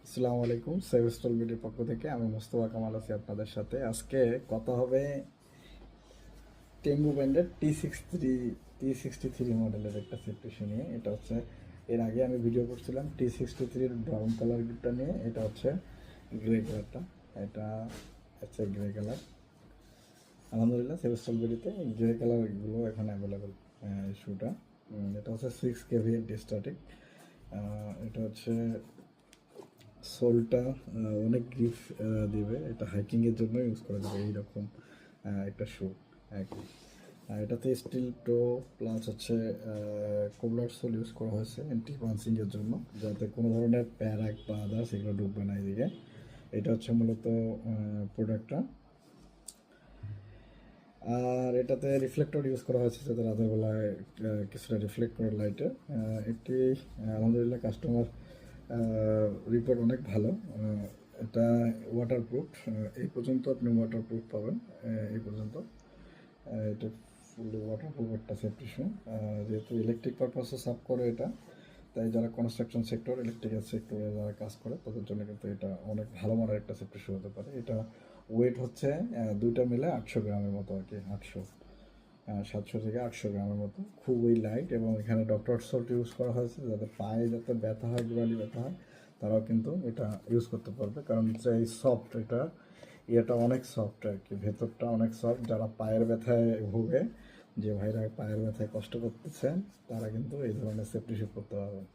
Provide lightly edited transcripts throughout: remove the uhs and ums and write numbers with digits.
আসসালামু আলাইকুম, সেভেস্টল বিডির পক্ষ থেকে আমি মোস্তফা কামাল আছি আপনাদের সাথে। আজকে কথা হবে টেঙ্গু ব্র্যান্ডের টি সিক্সটি থ্রি মডেলের একটা সেট নিয়ে। এটা হচ্ছে এর আগে আমি ভিডিও করছিলাম টি সিক্সটি থ্রির ব্রাউন কালারটা নিয়ে। এটা হচ্ছে গ্রে কালারটা, এটা হচ্ছে গ্রে কালার। আলহামদুলিল্লাহ সেভেস্টল বিডিতে গ্রে কালারগুলো এখন অ্যাভেলেবেল শুটা। এটা হচ্ছে 6 kV স্ট্যাটিক। এটা হচ্ছে সোলটা অনেক গ্রিপ দেবে। এটা হাইকিংয়ের জন্য ইউজ করা যাবে এইরকম একটা শু আর কি। এটাতে স্টিল টো প্লাস হচ্ছে কোবলার সোল ইউজ করা হয়েছে অ্যান্টি পাঞ্চিংয়ের জন্য, যাতে কোনো ধরনের প্যারাক বা আদার্স এগুলো ঢুকবে না এদিকে। এটা হচ্ছে মূলত প্রোডাক্টটা। আর এটাতে রিফ্লেক্টর ইউজ করা হয়েছে যাতে রাতের বেলায় কিছুটা রিফ্লেক্ট করে লাইটে। এটি আলহামদুলিল্লাহ কাস্টমার রিপোর্ট অনেক ভালো। এটা ওয়াটারপ্রুফ, এই পর্যন্ত আপনি ওয়াটারপ্রুফ পাবেন। এই পর্যন্ত এটা ফুললি ওয়াটারপ্রুফ একটা সেফটি শু। যেহেতু ইলেকট্রিক পারপাসে সার্ভ করে এটা, তাই যারা কনস্ট্রাকশন সেক্টর, ইলেকট্রিক্যাল সেক্টরে যারা কাজ করে তাদের জন্য কিন্তু এটা অনেক ভালো মানের একটা সেফটি শু হতে পারে। এটা ওয়েট হচ্ছে দুইটা মিলে 800 গ্রামের মতো আর কি, 700 থেকে 800 গ্রামের মতো। খুবই লাইট, এবং এখানে ডক্টর সল্ট ইউজ করা হয়েছে যাতে পায়ে যাতে ব্যথা হয়, গোড়ালি ব্যথা হয়, তারাও কিন্তু এটা ইউজ করতে পারবে। কারণ হচ্ছে এই সফট, এটা অনেক সফট আর কি, ভেতরটা অনেক সফট। যারা পায়ের ব্যথায় ভোগে, যে ভাইরা পায়ের ব্যথায় কষ্ট করতেছেন, তারা কিন্তু এই ধরনের সেফটি শু করতে পারবেন।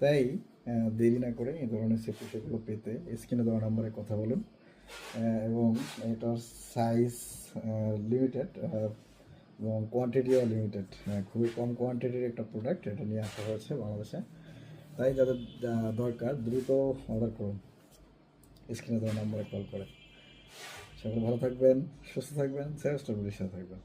তাই দেরি না করে এই ধরনের সেফটি শুগুলো পেতে স্ক্রিনে দেওয়া নাম্বারে কথা বলুন। এবং এটার সাইজ লিমিটেড এবং কোয়ান্টিটিও লিমিটেড। খুবই কম কোয়ান্টিটির একটা প্রোডাক্ট এটা নিয়ে আসা হয়েছে বাংলাদেশে। তাই যাদের দরকার দ্রুত অর্ডার করুন স্ক্রিনে দেওয়া নাম্বারে কল করে। সকলে ভালো থাকবেন, সুস্থ থাকবেন, সেরা স্ট্রবেরির সাথে থাকবেন।